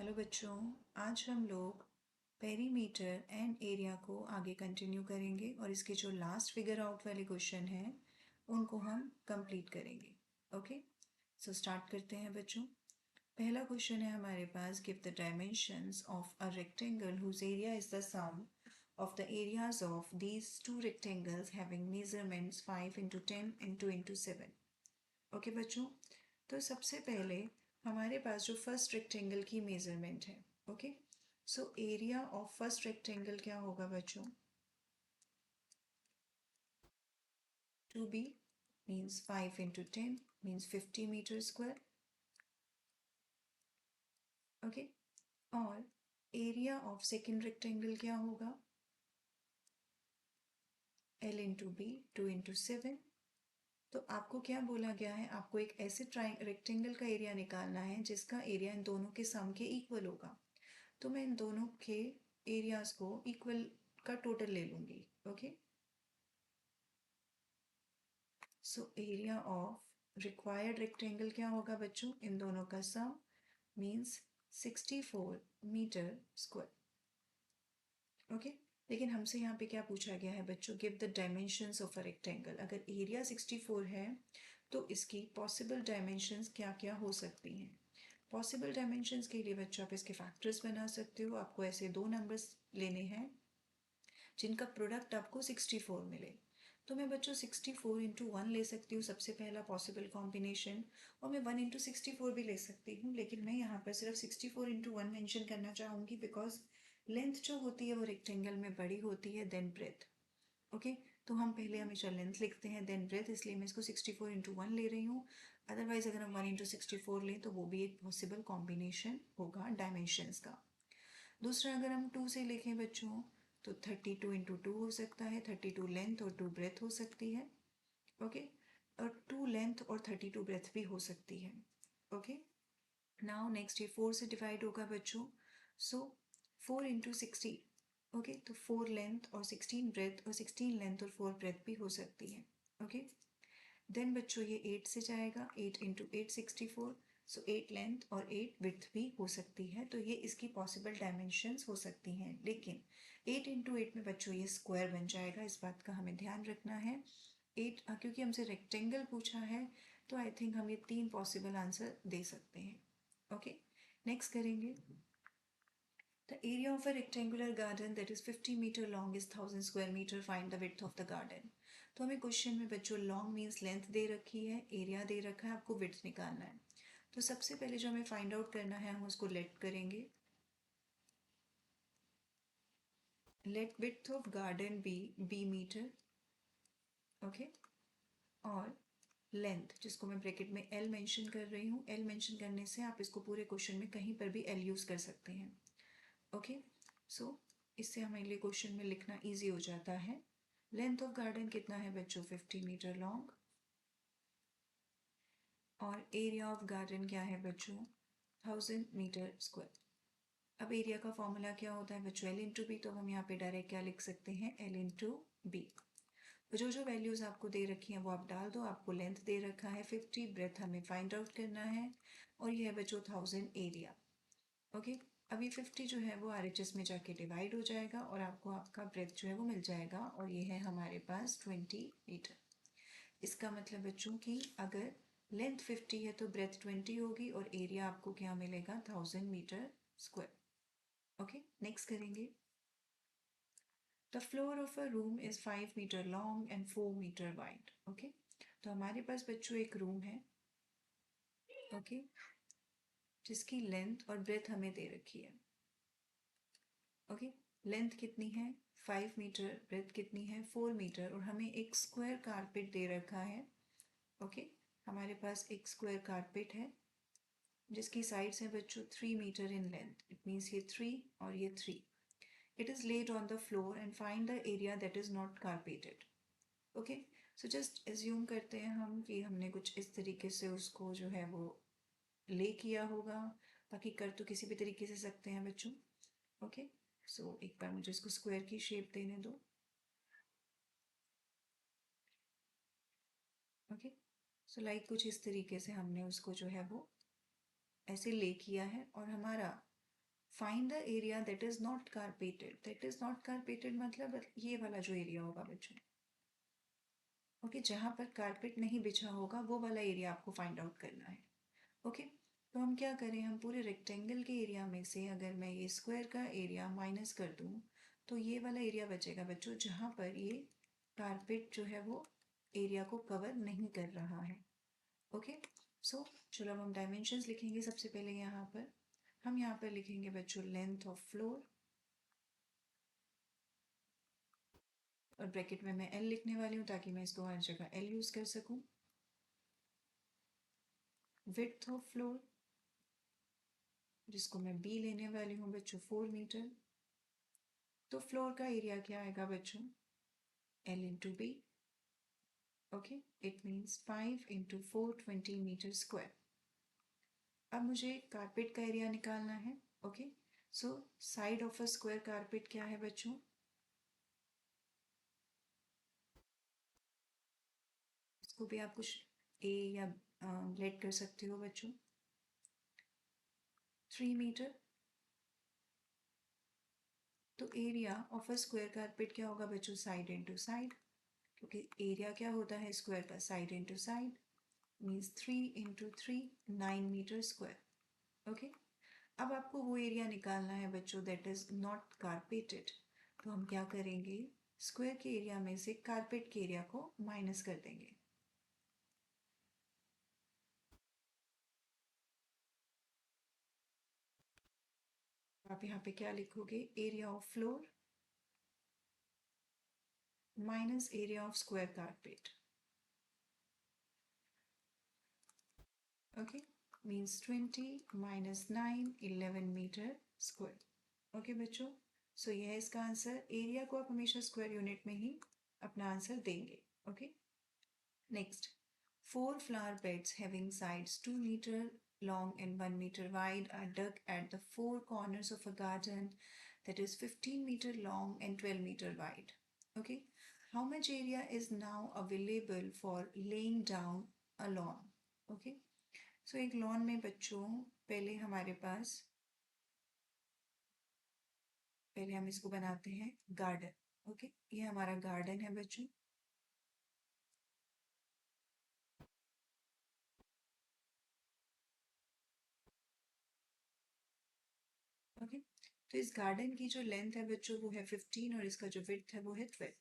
Hello बच्चों, आज हम लोग पेरीमीटर एंड एरिया को आगे कंटिन्यू करेंगे और इसके जो लास्ट फिगर आउट वाले क्वेश्चन हैं उनको हम कंप्लीट करेंगे। ओके, सो स्टार्ट करते हैं बच्चों। पहला क्वेश्चन है हमारे पास, give the dimensions of a rectangle whose area is the sum of the areas of these two rectangles having measurements 5 into 10 into 7। Okay बच्चों, तो सबसे पहले हमारे पास जो फर्स्ट रेक्टेंगल की मेजरमेंट है। Okay, so area of first rectangle क्या होगा बच्चों? 2b means 5 into 10 means 50 metre square. Okay, और एरिया ऑफ सेकेंड रेक्टेंगल क्या होगा? l into b 2 into 7। तो आपको क्या बोला गया है? आपको एक ऐसे रेक्टेंगल का एरिया निकालना है जिसका एरिया इन दोनों के सम के इक्वल होगा। तो मैं इन दोनों के एरियाज को इक्वल का टोटल ले लूंगी। Okay, so area of required rectangle क्या होगा बच्चों? इन दोनों का सम मीन्स 64 मीटर स्क्वायर। ओके, लेकिन हमसे यहाँ पे क्या पूछा गया है बच्चों? Give the dimensions of a rectangle. अगर एरिया 64 है तो इसकी पॉसिबल डायमेंशंस क्या क्या हो सकती हैं? पॉसिबल डायमेंशंस के लिए बच्चों आप इसके फैक्टर्स बना सकते हो। आपको ऐसे दो नंबर्स लेने हैं जिनका प्रोडक्ट आपको 64 मिले। तो मैं बच्चों 64 इंटू 1 ले सकती हूँ, सबसे पहला पॉसिबल कॉम्बिनेशन, और मैं 1 इंटू 64 भी ले सकती हूँ, लेकिन मैं यहाँ पर सिर्फ 64 इंटू 1 मैंशन करना चाहूँगी बिकॉज लेंथ जो होती है वो रेक्टेंगल में बड़ी होती है देन ब्रेथ। ओके, तो हम पहले हमेशा लेंथ लिखते हैं देन ब्रेथ, इसलिए मैं इसको 64 इंटू 1 ले रही हूँ। अदरवाइज अगर हम 1 इंटू 64 लें तो वो भी एक पॉसिबल कॉम्बिनेशन होगा डायमेंशंस का। दूसरा अगर हम 2 से लिखें बच्चों तो 32 इंटू 2 हो सकता है। 32 लेंथ और 2 ब्रेथ हो सकती है। ओके, और 2 लेंथ और 32 ब्रेथ भी हो सकती है। ओके, नाउ नेक्स्ट ये 4 से डिवाइड होगा बच्चों, सो 4 इंटू 16। ओके, तो 4 लेंथ और 16 ब्रेथ और 16 लेंथ और 4 ब्रेथ भी हो सकती है। ओके, देन बच्चों ये 8 से जाएगा, 8 इंटू 8 64, सो 8 लेंथ और 8 विड्थ भी हो सकती है। तो ये इसकी पॉसिबल डायमेंशंस हो सकती हैं, लेकिन 8 इंटू 8 में बच्चों ये स्क्वायर बन जाएगा, इस बात का हमें ध्यान रखना है। 8 क्योंकि हमसे रेक्टेंगल पूछा है तो आई थिंक हम ये 3 पॉसिबल आंसर दे सकते हैं। ओके, नेक्स्ट करेंगे। The area of a rectangular garden that is 50 meter long is 1000 square meter. Find the width of the garden। तो हमें क्वेश्चन में बच्चों लॉन्ग मीन्स लेंथ दे रखी है, एरिया दे रखा है, आपको विड्थ निकालना है। तो सबसे पहले जो हमें फाइंड आउट करना है हम उसको लेट करेंगे। Let width of garden B metre. Okay, और लेंथ जिसको मैं ब्रैकेट में एल मेंशन कर रही हूँ। एल मेंशन करने से आप इसको पूरे क्वेश्चन में कहीं पर भी एल यूज़ कर सकते हैं। ओके, सो इससे हमारे लिए क्वेश्चन में लिखना इजी हो जाता है। लेंथ ऑफ गार्डन कितना है बच्चों? 50 मीटर लॉन्ग। और एरिया ऑफ गार्डन क्या है बच्चों? 1000 मीटर स्क्वायर। अब एरिया का फॉर्मूला क्या होता है बच्चों? L into B. तो हम यहाँ पे डायरेक्ट क्या लिख सकते हैं? L into B. जो जो वैल्यूज़ आपको दे रखी हैं वो आप डाल दो। आपको लेंथ दे रखा है 50, ब्रेथ हमें फाइंड आउट करना है, और ये है बच्चों 1000 एरिया। ओके, अब ये 50 जो है वो RHS में जाके डिवाइड हो जाएगा और आपको आपका ब्रेथ जो है वो मिल जाएगा, और ये है हमारे पास 20 मीटर। इसका मतलब बच्चों कि अगर लेंथ 50 है तो ब्रेथ 20 होगी और एरिया आपको क्या मिलेगा? 1000 मीटर स्क्वायर। ओके, नेक्स्ट करेंगे। The floor of a room is 5 metre long and 4 metre wide. Okay, तो हमारे पास बच्चों एक रूम है, ओके, जिसकी लेंथ और ब्रेथ हमें दे रखी है। ओके, लेंथ कितनी है? 5 मीटर, ब्रेथ कितनी है? 4 मीटर, और हमें एक स्क्वायर कारपेट दे रखा है। ओके, हमारे पास एक स्क्वायर कारपेट है जिसकी साइड्स हैं बच्चों 3 metre in length. It means ये 3 और ये 3। It is laid on the floor and find the area that is not carpeted. Okay, so just assume करते हैं हम कि हमने कुछ इस तरीके से उसको जो है वो ले किया होगा, बाकी कर तो किसी भी तरीके से सकते हैं बच्चों। ओके, सो एक बार मुझे इसको स्क्वायर की शेप देने दो। ओके, सो लाइक कुछ इस तरीके से हमने उसको जो है वो ऐसे ले किया है, और हमारा find the area that is not carpeted. That is not carpeted मतलब ये वाला जो एरिया होगा बच्चों, ओके, जहाँ पर कारपेट नहीं बिछा होगा वो वाला एरिया आपको फाइंड आउट करना है। ओके, तो हम क्या करें, हम पूरे रेक्टेंगल के एरिया में से अगर मैं ये स्क्वायर का एरिया माइनस कर दूँ तो ये वाला एरिया बचेगा बच्चों जहाँ पर ये कारपेट जो है वो एरिया को कवर नहीं कर रहा है। ओके, सो चलो अब हम डायमेंशंस लिखेंगे। सबसे पहले यहाँ पर हम यहाँ पर लिखेंगे बच्चों लेंथ ऑफ फ्लोर, और ब्रैकेट में मैं एल लिखने वाली हूँ ताकि मैं इसको हर जगह एल यूज़ कर सकूँ। विड्थ ऑफ फ्लोर जिसको मैं बी लेने वाली हूँ बच्चों 4 मीटर। तो फ्लोर का एरिया क्या आएगा बच्चों, L into B. Okay, it means 5 into 4 20 metre square. अब मुझे कारपेट का एरिया निकालना है। Okay, so side of a square carpet क्या है बच्चों, इसको भी आप कुछ ए या लेट कर सकते हो बच्चों, 3 मीटर। तो area of a square carpet क्या होगा बच्चों, साइड इंटू साइड, क्योंकि एरिया क्या होता है स्क्वायर का, side into side, means 3 into 3 9 metre square. Okay, अब आपको वो एरिया निकालना है बच्चों दैट इज नॉट कारपेटेड। तो हम क्या करेंगे, स्क्वायर के एरिया में से कारपेट के एरिया को माइनस कर देंगे। आप यहाँ पे क्या लिखोगे, area of floor minus area of square carpet. Okay, means 20 minus 9 11 metre square. Okay बच्चों, सो यह है इसका आंसर। एरिया को आप हमेशा स्क्वायर यूनिट में ही अपना आंसर देंगे। Okay, next, 4 flower beds having sides 2 meter long and 1 meter wide are dug at the 4 corners of a garden that is 15-meter long and 12-meter wide. Okay, how much area is now available for laying down a lawn? Okay, so एक lawn में बच्चों पहले हमारे पास, पहले हम इसको बनाते हैं गार्डन। ओके, ये हमारा गार्डन है बच्चों। ओके, तो इस गार्डन की जो लेंथ है बच्चों वो है 15 और इसका जो विड्थ है वो है 12।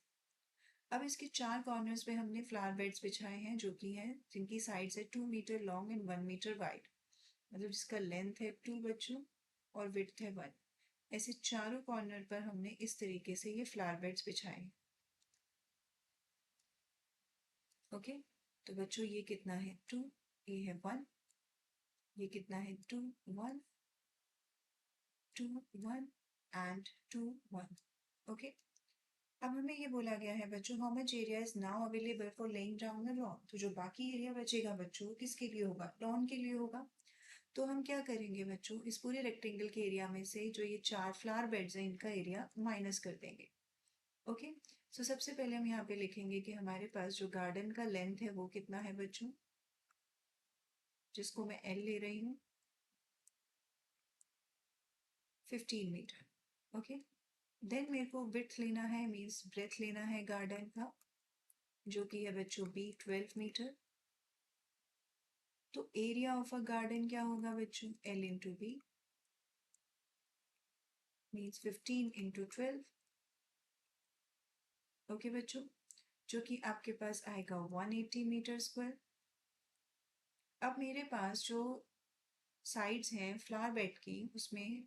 अब इसके 4 कॉर्नर्स पे हमने फ्लावर बेड्स बिछाए हैं जो कि हैं जिनकी साइड्स है 2 metre long and 1 metre wide, मतलब जिसका लेंथ है 2 बच्चों और विड्थ है 1। ऐसे चारों कॉर्नर पर हमने इस तरीके से ये फ्लावर बेड्स बिछाए हैं। ओके, तो बच्चों ये कितना है 2, ये है 1, ये कितना है 2 1 2 1 एंड 2 1। ओके, अब हमें ये बोला गया है बच्चों how much area is now available for laying down the lawn. तो जो बाकी एरिया बचेगा बच्चों किसके लिए होगा, लॉन के लिए होगा। तो हम क्या करेंगे बच्चों, इस पूरे रेक्टेंगल के एरिया में से जो ये 4 फ्लावर बेड्स हैं इनका एरिया माइनस कर देंगे। ओके, सो सबसे पहले हम यहाँ पे लिखेंगे कि हमारे पास जो गार्डन का लेंथ है वो कितना है बच्चों, जिसको मैं एल ले रही हूँ, 15 मीटर। ओके, देन मेरे को विड्थ लेना है, मीन्स ब्रेथ लेना है गार्डन का, जो कि है बच्चों बी 12 मीटर। तो एरिया ऑफ अ गार्डन क्या होगा बच्चों, L into B, means 15 into 12। Okay बच्चों, जो कि आपके पास आएगा 180 मीटर स्क्वायर। अब मेरे पास जो साइड्स हैं फ्लावर बेड की, उसमें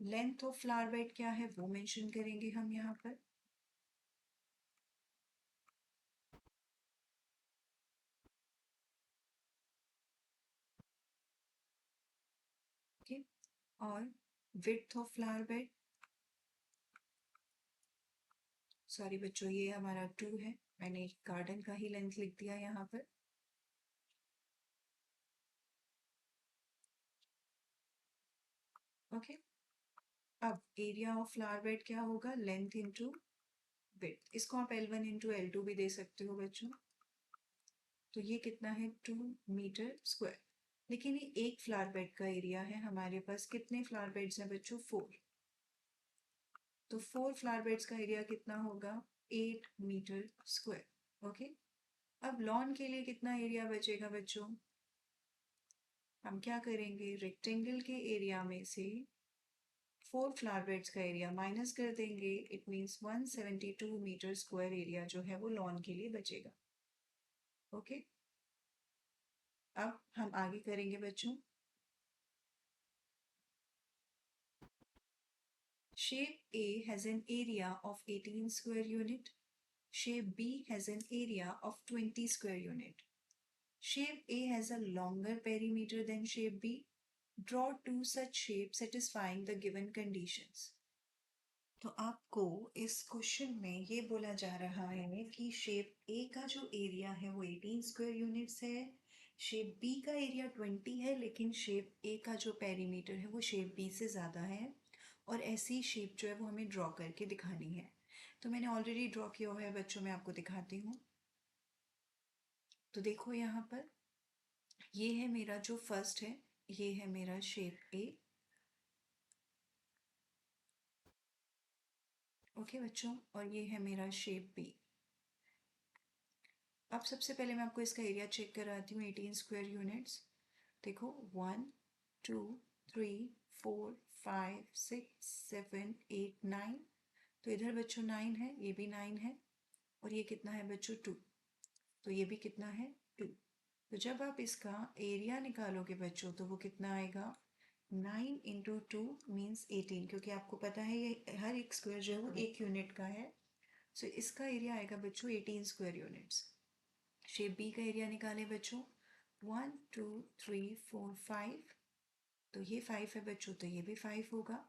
लेंथ ऑफ फ्लावर बेड क्या है वो मेंशन करेंगे हम यहाँ पर। ओके, और width of flower bed, sorry बच्चों ये हमारा 2 है, मैंने गार्डन का ही लेंथ लिख दिया यहाँ पर। ओके, अब एरिया ऑफ फ्लावर बेड क्या होगा, लेंथ इंटू विड्थ। इसको आप L1 इंटू L2 भी दे सकते हो बच्चों। तो ये कितना है 2 मीटर स्क्वायर। लेकिन ये एक फ्लावर बेड का एरिया है, हमारे पास कितने फ्लावर बेड्स हैं बच्चों? 4। तो 4 फ्लावर बेड्स का एरिया कितना होगा? 8 मीटर स्क्वायर। ओके, अब लॉन के लिए कितना एरिया बचेगा बच्चों? हम क्या करेंगे, रेक्टेंगल के एरिया में से 4 फ्लावर बेड्स का एरिया माइनस कर देंगे। It means 172 metre square area जो है वो लॉन के लिए बचेगा। ओके, अब हम आगे करेंगे बच्चों। Shape A has an area of 18 square unit. Shape B has an area of 20 square unit. Shape A has a longer perimeter than shape B. Draw two such shapes satisfying the given conditions. तो आपको इस question में ये बोला जा रहा है कि शेप ए का जो एरिया है वो 18 स्क्वायर यूनिट्स है, शेप बी का एरिया 20 है, लेकिन शेप ए का जो पेरीमीटर है वो शेप बी से ज़्यादा है, और ऐसी शेप जो है वो हमें ड्रॉ करके दिखानी है। तो मैंने ऑलरेडी ड्रॉ किया हुआ है बच्चों, मैं आपको दिखाती हूँ। तो देखो यहाँ पर ये है मेरा जो फर्स्ट है, ये है मेरा शेप ए। ओके बच्चों, और ये है मेरा शेप बी। अब सबसे पहले मैं आपको इसका एरिया चेक कराती हूँ, 18 स्क्वायर यूनिट्स। देखो 1 2 3 4 5 6 7 8 9। तो इधर बच्चों 9 है, ये भी 9 है, और ये कितना है बच्चों? 2। तो ये भी कितना है? 2। तो जब आप इसका एरिया निकालोगे बच्चों तो वो कितना आएगा? 9 इंटू 2 मीन्स 18, क्योंकि आपको पता है ये हर एक स्क्वायर जो है वो एक यूनिट का है। सो इसका एरिया आएगा बच्चों 18 स्क्वायर यूनिट्स। शेप बी का एरिया निकालें बच्चों। 1 2 3 4 5। तो ये 5 है बच्चों, तो ये भी 5 होगा।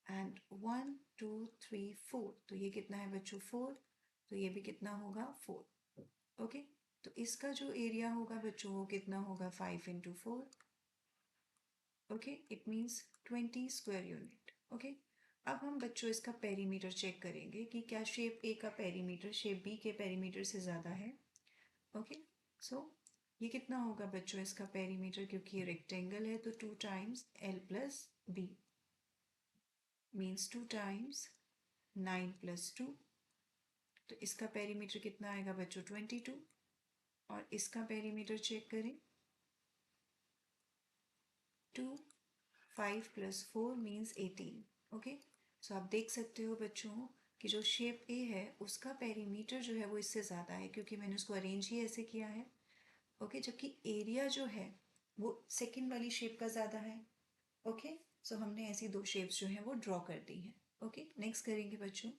एंड 1 2 3 4, तो ये कितना है बच्चों? 4। तो ये भी कितना होगा? 4। ओके, तो इसका जो एरिया होगा बच्चों वो कितना होगा? 5 into 4। Okay, it means 20 square unit. Okay, अब हम बच्चों इसका पेरीमीटर चेक करेंगे कि क्या शेप ए का पेरीमीटर शेप बी के पेरीमीटर से ज़्यादा है। ओके, सो ये कितना होगा बच्चों इसका पेरीमीटर? क्योंकि ये रेक्टेंगल है तो 2 times L plus B means 2 times 9 plus 2। तो इसका पेरीमीटर कितना आएगा बच्चों? 22। और इसका पेरीमीटर चेक करें, 2 5 प्लस 4 मीन्स 18। ओके, सो आप देख सकते हो बच्चों कि जो शेप ए है उसका पेरीमीटर जो है वो इससे ज़्यादा है, क्योंकि मैंने उसको अरेंज ही ऐसे किया है। ओके, जबकि एरिया जो है वो सेकंड वाली शेप का ज़्यादा है। ओके, सो हमने ऐसी दो शेप्स जो हैं वो ड्रॉ कर दी हैं। ओके, नेक्स्ट करेंगे बच्चों।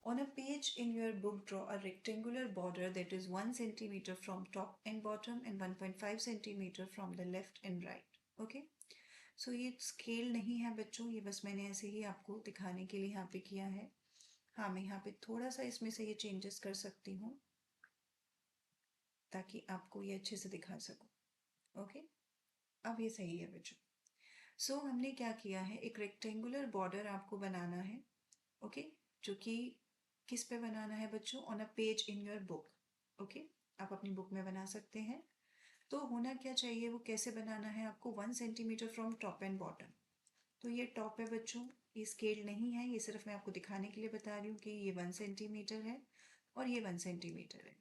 On a page in your book, draw a rectangular border that is 1 centimeter from top and bottom and 1.5 centimeter from the left and right. Okay? सो ये स्केल नहीं है बच्चों, ये बस मैंने ऐसे ही आपको दिखाने के लिए यहाँ पे किया है। हाँ, मैं यहाँ पे थोड़ा सा इसमें से ये चेंजेस कर सकती हूँ ताकि आपको ये अच्छे से दिखा सकूँ। ओके, अब ये सही है बच्चों। सो हमने क्या किया है, एक रेक्टेंगुलर बॉर्डर आपको बनाना है। ओके, जो कि किस पे बनाना है बच्चों? On a page in your book. Okay, आप अपनी बुक में बना सकते हैं। तो होना क्या चाहिए, वो कैसे बनाना है आपको? 1 centimetre from top and bottom. तो ये टॉप है बच्चों, ये स्केल नहीं है, ये सिर्फ मैं आपको दिखाने के लिए बता रही हूँ कि ये 1 सेंटीमीटर है और ये 1 सेंटीमीटर है।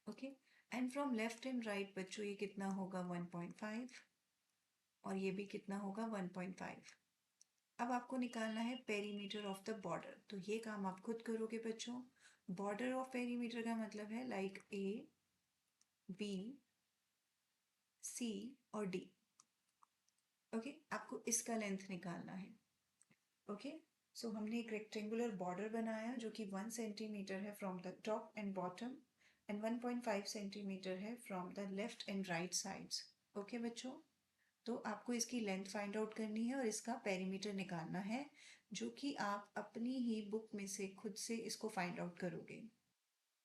Okay, and from left and right बच्चों ये कितना होगा? 1.5, और ये भी कितना होगा? 1.5। अब आपको निकालना है पेरीमीटर ऑफ द बॉर्डर, तो ये काम आप खुद करोगे बच्चों। बॉर्डर ऑफ पेरीमीटर का मतलब है लाइक ए बी सी और डी। ओके, आपको इसका लेंथ निकालना है। ओके, सो हमने एक रेक्टेंगुलर बॉर्डर बनाया जो कि 1 सेंटीमीटर है from the top and bottom and 1.5 centimetre है from the left and right sides. Okay बच्चों, तो आपको इसकी लेंथ फाइंड आउट करनी है और इसका पेरीमीटर निकालना है, जो कि आप अपनी ही बुक में से खुद से इसको फाइंड आउट करोगे।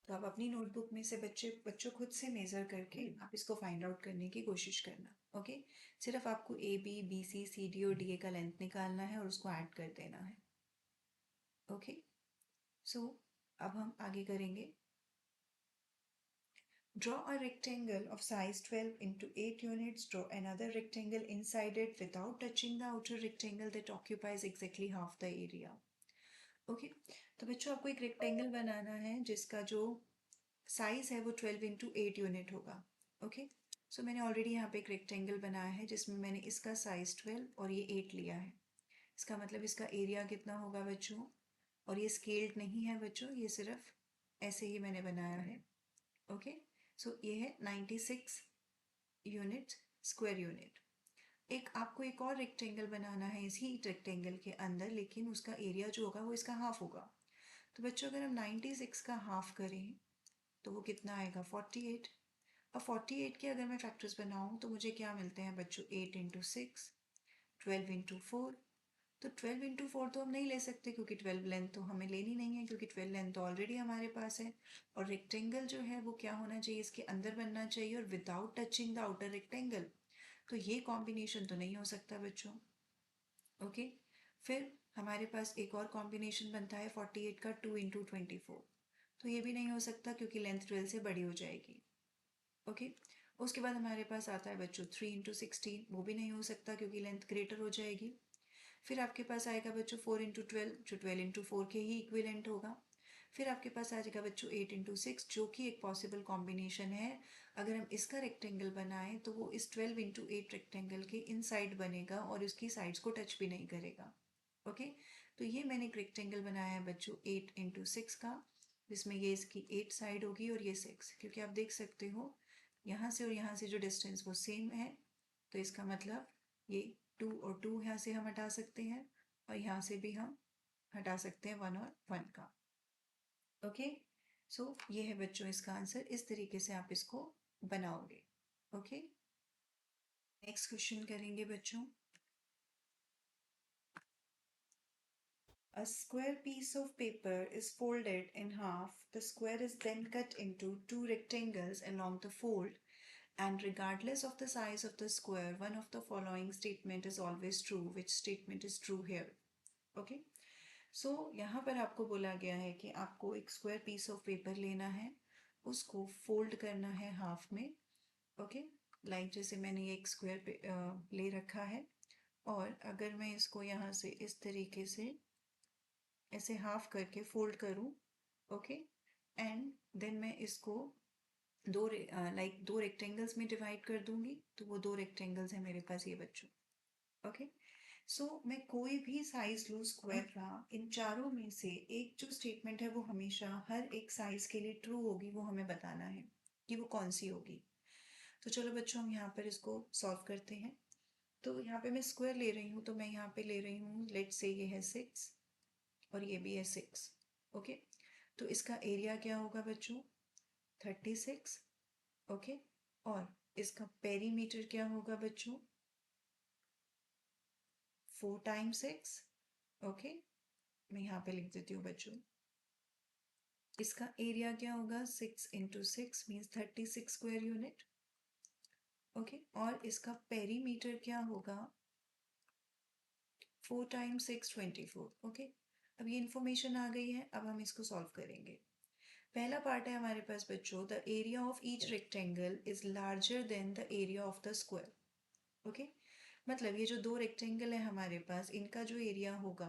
तो आप अपनी नोटबुक में से बच्चों खुद से मेज़र करके आप इसको फाइंड आउट करने की कोशिश करना। ओके, सिर्फ आपको A B B C C D और डी ए का लेंथ निकालना है और उसको ऐड कर देना है। ओके, सो अब हम आगे करेंगे। Draw a rectangle of size 12 into 8 units. Draw another rectangle inside it without touching the outer rectangle that occupies exactly half the area. Okay तो बच्चों आपको एक रेक्टेंगल बनाना है जिसका जो साइज है वो 12 इंटू 8 यूनिट होगा. ओके सो मैंने ऑलरेडी यहाँ पे एक रेक्टेंगल बनाया है जिसमें मैंने इसका साइज 12 और ये 8 लिया है. इसका मतलब इसका एरिया कितना होगा बच्चों, और ये स्केल्ड नहीं है बच्चों, ये सिर्फ ऐसे ही मैंने बनाया है. ओके सो ये है 96 यूनिट स्क्वायर यूनिट. एक आपको एक और रेक्टेंगल बनाना है इसी रेक्टेंगल के अंदर, लेकिन उसका एरिया जो होगा वो इसका हाफ होगा. तो बच्चों अगर हम 96 का हाफ करें तो वो कितना आएगा 48. अब 48 के अगर मैं फैक्टर्स बनाऊँ तो मुझे क्या मिलते हैं बच्चों 8 इंटू 6, 12 इंटू 4. तो 12 इंटू 4 तो हम नहीं ले सकते क्योंकि 12 लेंथ तो हमें लेनी नहीं है क्योंकि 12 लेंथ तो ऑलरेडी हमारे पास है. और रेक्टेंगल जो है वो क्या होना चाहिए, इसके अंदर बनना चाहिए और without touching the outer rectangle. तो ये कॉम्बिनेशन तो नहीं हो सकता बच्चों. ओके फिर हमारे पास एक और कॉम्बिनेशन बनता है 48 का 2 इंटू 24. तो ये भी नहीं हो सकता क्योंकि लेंथ 12 से बड़ी हो जाएगी. ओके उसके बाद हमारे पास आता है बच्चों 3 इंटू 16. वो भी नहीं हो सकता क्योंकि लेंथ ग्रेटर हो जाएगी. फिर आपके पास आएगा बच्चों 4 इंटू 12 जो 12 इंटू 4 के ही इक्विलेंट होगा. फिर आपके पास आ जाएगा बच्चों 8 इंटू 6 जो कि एक पॉसिबल कॉम्बिनेशन है. अगर हम इसका रेक्टेंगल बनाएं तो वो इस 12 इंटू 8 रेक्टेंगल के इनसाइड बनेगा और उसकी साइड्स को टच भी नहीं करेगा. ओके तो ये मैंने एक रेक्टेंगल बनाया है बच्चों 8 इंटू 6 का, जिसमें ये इसकी 8 साइड होगी और ये 6, क्योंकि आप देख सकते हो यहाँ से और यहाँ से जो डिस्टेंस वो सेम है. तो इसका मतलब ये 2 और 2 यहाँ से हम हटा सकते हैं और यहाँ से भी हम हटा सकते हैं 1 और 1 का. ओके सो ये है बच्चों इसका आंसर. इस तरीके से आप इसको बनाओगे. ओके नेक्स्ट क्वेश्चन करेंगे बच्चों. A square piece of paper is folded in half. The square is then cut into two rectangles along the fold, and regardless of the size of the square, one of the following statement is always true. Which statement is true here? Okay. सो यहाँ पर आपको बोला गया है कि आपको एक square piece of paper लेना है, उसको फोल्ड करना है हाफ में. ओके लाइक जैसे मैंने ये एक स्क्वायर ले रखा है और अगर मैं इसको यहाँ से इस तरीके से ऐसे हाफ करके फोल्ड करूँ. ओके एंड देन मैं इसको दो दो रेक्टेंगल्स में डिवाइड कर दूंगी. तो वो दो रेक्टेंगल्स हैं मेरे पास ये बच्चों. ओके सो मैं कोई भी साइज लूँ स्क्वायर का, इन चारों में से एक जो स्टेटमेंट है वो हमेशा हर एक साइज के लिए ट्रू होगी. वो हमें बताना है कि वो कौन सी होगी. तो चलो बच्चों हम यहाँ पर इसको सॉल्व करते हैं. तो यहाँ पे मैं स्क्वायर ले रही हूँ, तो मैं यहाँ पे ले रही हूँ लेट्स से ये है 6 और ये भी है 6. ओके तो इसका एरिया क्या होगा बच्चों 36. ओके और इसका पेरीमीटर क्या होगा बच्चों 4 टाइम्स 6. ओके मैं यहाँ पे लिख देती हूँ बच्चों. इसका एरिया क्या होगा 6 into 6 means 36 square unit. Okay और इसका पेरीमीटर क्या होगा 4 टाइम्स 6 24. ओके अब ये इंफॉर्मेशन आ गई है. अब हम इसको सॉल्व करेंगे. पहला पार्ट है हमारे पास बच्चों the area of each rectangle is larger than the area of the square. Okay मतलब ये जो दो रेक्टेंगल है हमारे पास, इनका जो एरिया होगा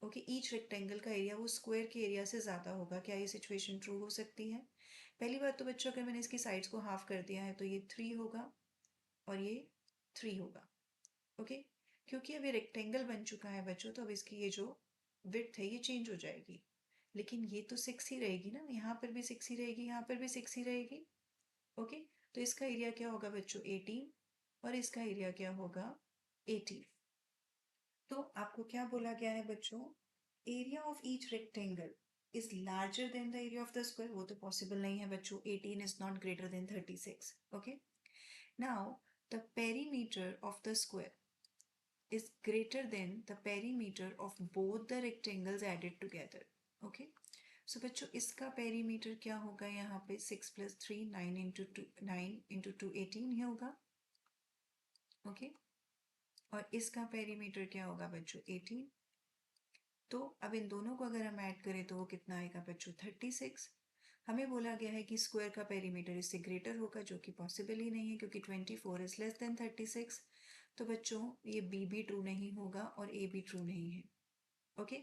ओके ईच रेक्टेंगल का एरिया वो स्क्वायर के एरिया से ज़्यादा होगा. क्या ये सिचुएशन ट्रू हो सकती है? पहली बात तो बच्चों अगर मैंने इसकी साइड्स को हाफ कर दिया है तो ये 3 होगा और ये 3 होगा. ओके क्योंकि अब ये रेक्टेंगल बन चुका है बच्चों, तो अब इसकी ये जो विड्थ है ये चेंज हो जाएगी. लेकिन ये तो 6 ही रहेगी ना, यहाँ पर भी 6 ही रहेगी, यहाँ पर भी 6 ही रहेगी. ओके तो इसका एरिया क्या होगा बच्चों 18 और इसका एरिया क्या होगा 80. तो आपको क्या बोला गया है बच्चों area of each rectangle is larger than the area of the square. वो तो पॉसिबल नहीं है बच्चों. 18 is not greater than 36. Okay now the perimeter of the square is greater than the perimeter of both the rectangles added together. Okay so बच्चों इसका perimeter क्या होगा यहाँ पे 6 + 3 9 इंटू 2 9 इंटू 2 18 ही होगा. ओके और इसका पेरीमीटर क्या होगा बच्चों 18. तो अब इन दोनों को अगर हम ऐड करें तो वो कितना आएगा बच्चों 36. हमें बोला गया है कि स्क्वायर का पेरीमीटर इससे ग्रेटर होगा, जो कि पॉसिबल ही नहीं है क्योंकि 24 इज लेस देन 36। तो बच्चों ये बी भी ट्रू नहीं होगा और ए भी ट्रू नहीं है। ओके,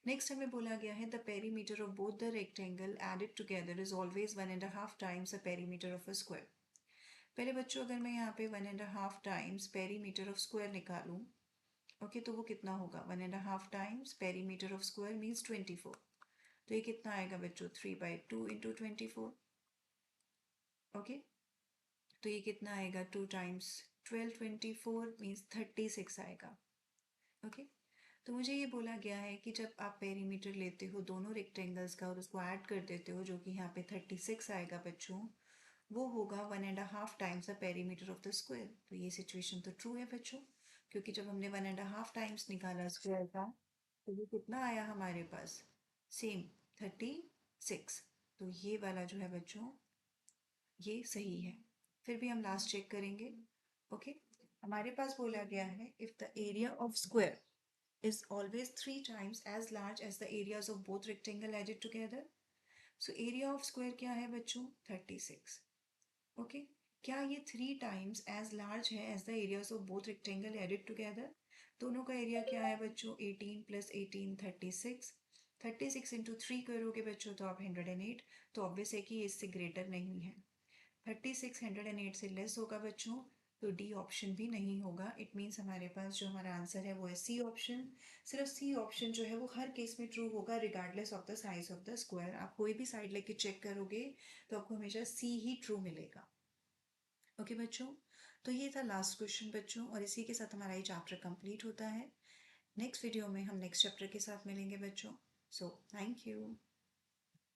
नेक्स्ट हमें बोला गया है the perimeter of both the rectangle added together is always 1.5 times the perimeter of a square. पहले बच्चों अगर मैं यहाँ पे 1.5 टाइम्स पेरीमीटर ऑफ स्क्वायर निकालूं, ओके, तो वो कितना होगा? 1.5 times perimeter of square means 24। तो ये कितना आएगा बच्चों? 3/2 इंटू 24। ओके, तो ये कितना आएगा? 2 टाइम्स 12, 24 मीन्स 36 आएगा। ओके, तो मुझे ये बोला गया है कि जब आप पेरीमीटर लेते हो दोनों रेक्टेंगल्स का और उसको ऐड कर देते हो, जो कि यहाँ पे 36 आएगा बच्चों, वो होगा 1.5 times the perimeter of the square. तो ये सिचुएशन तो ट्रू है बच्चों, क्योंकि जब हमने 1.5 टाइम्स निकाला स्क्वायर का, तो ये कितना आया हमारे पास? सेम 36। तो ये वाला जो है बच्चों ये सही है। फिर भी हम लास्ट चेक करेंगे। ओके, हमारे पास बोला गया है if the area of square is always 3 times as large as the areas of both rectangle added together. So area of square क्या है बच्चों? 36। ओके, क्या ये 3 times as large है as the areas of both rectangle added together? दोनों का area क्या है बच्चों? 18 + 18 36। 36 इंटू 3 करोगे बच्चों तो आप 108। तो ऑब्वियस है कि ये इससे ग्रेटर नहीं है। 36 108 से लेस होगा बच्चों, तो डी ऑप्शन भी नहीं होगा। इट मीन्स हमारे पास जो हमारा आंसर है वो है सी ऑप्शन। सिर्फ सी ऑप्शन जो है वो हर केस में ट्रू होगा regardless of the size of the square. आप कोई भी साइड लेके चेक करोगे तो आपको हमेशा सी ही ट्रू मिलेगा। ओके बच्चों, तो ये था लास्ट क्वेश्चन बच्चों, और इसी के साथ हमारा ये चैप्टर कंप्लीट होता है। नेक्स्ट वीडियो में हम नेक्स्ट चैप्टर के साथ मिलेंगे बच्चों। So thank you.